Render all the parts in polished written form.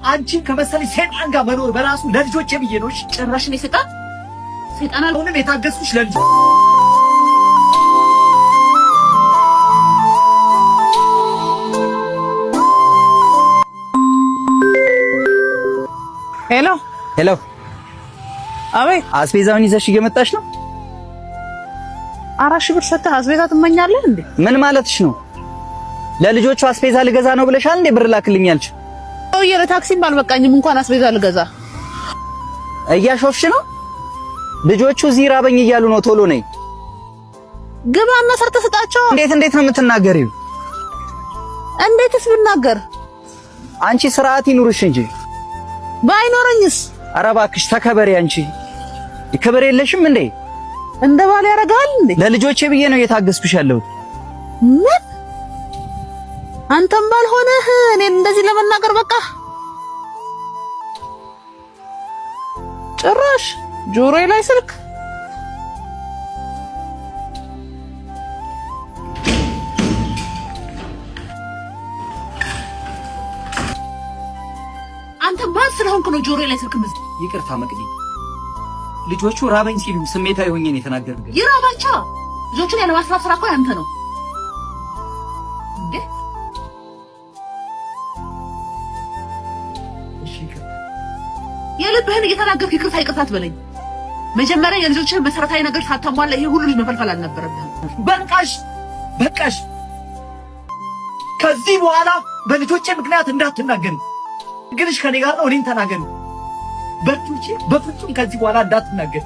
አንቺን ከመሰለኝ ሰይጣን ጋር መኖር በራሱ ለልጆቼ ብዬ ነው። ጭራሽ ነው ሰይጣን አልሆንም። የታገስኩሽ ለልጅ ሄሎ ሄሎ። አቤት። አስቤዛውን ይዘሽ እየመጣሽ ነው? 4,000 ብር ሰጥተህ አስቤዛ ትመኛለህ እንዴ? ምን ማለትሽ ነው? ለልጆቹ አስቤዛ ልገዛ ነው ብለሻል እንዴ? ብር ላክልኝ አልሽ? ሰውዬ ለታክሲም ባልበቃኝም እንኳን አስቤዛ ልገዛ። እያሾፍሽ ነው? ልጆቹ እዚህ ራበኝ እያሉ ነው። ቶሎ ነይ። ግባና ሰርተህ ስጣቸው። እንዴት ነው የምትናገሪው? እንዴትስ ብናገር? አንቺ ስርዓት ይኑርሽ እንጂ። ባይኖረኝስ? ኧረ እባክሽ ተከበሪ። አንቺ ክብር የለሽም እንዴ? እንደ ባል ያደርጋል እንዴ? ለልጆቼ ብዬ ነው እየታገስኩሽ ያለሁት። ምን? አንተም ባልሆነህ እኔን እንደዚህ ለመናገር በቃ ጭራሽ ጆሮዬ ላይ ስልክ። አንተ ማን ስለሆንክ ነው ጆሮዬ ላይ ስልክ ምዝ? ይቅርታ መቅዲ፣ ልጆቹ ራበኝ ሲሉ ስሜታዊ ሆኜ ነው የተናገርኩት። ይራባቸው። ልጆቹን ያለማስራት ስራ እኮ ያንተ ነው እንዴ? እሺ የልብህን እየተናገርክ ይቅርታ አትበለኝ። መጀመሪያ የልጆችህን መሰረታዊ ነገር ሳታሟላ ይሄ ሁሉ ልጅ መፈልፈል አልነበረብህም። በቃሽ። ከዚህ በኋላ በልጆቼ ምክንያት እንዳትናገሪ። ግንሽ ከኔ ጋር ነው። እኔን ተናገሪ። በፍጹም ከዚህ በኋላ እንዳትናገሪ።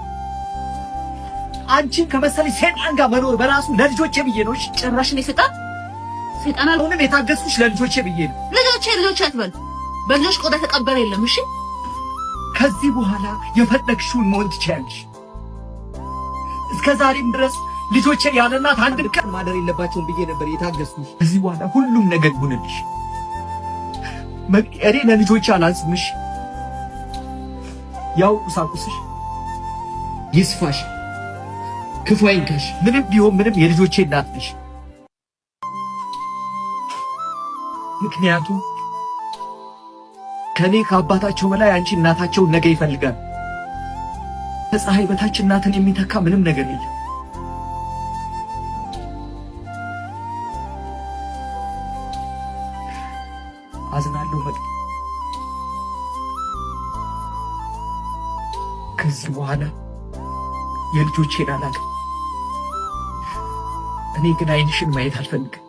አንቺን ከመሰለኝ ሰይጣን ጋር መኖር በራሱ ለልጆቼ ብዬ ነው። ጭራሽ ነው ሰይጣን አልሆንም። የታገስኩሽ ለልጆቼ ብዬ ነው። ልጆቼ አትበል። በልጆች ቆዳ ተቀበለ የለም። እሺ ከዚህ በኋላ የፈለግሽውን መሆን ትችያለሽ። እስከ ዛሬም ድረስ ልጆቼ ያለ እናት አንድ ቀን ማደር የለባቸውም ብዬ ነበር የታገስኩሽ። ከዚህ በኋላ ሁሉም ነገር ይሁንልሽ። እኔ ለልጆቼ አላዝምሽ። ያው ቁሳቁስሽ ይስፋሽ፣ ክፉ አይንካሽ። ምንም ቢሆን ምንም የልጆቼ እናት ነሽ። ምክንያቱም ከኔ ከአባታቸው በላይ አንቺ እናታቸውን ነገ ይፈልጋል። ከፀሐይ በታች እናትን የሚተካ ምንም ነገር የለም። አዝናለሁ መቅዲ። ከዚህ በኋላ የልጆቼን አላውቅም። እኔ ግን ዓይንሽን ማየት አልፈልግም።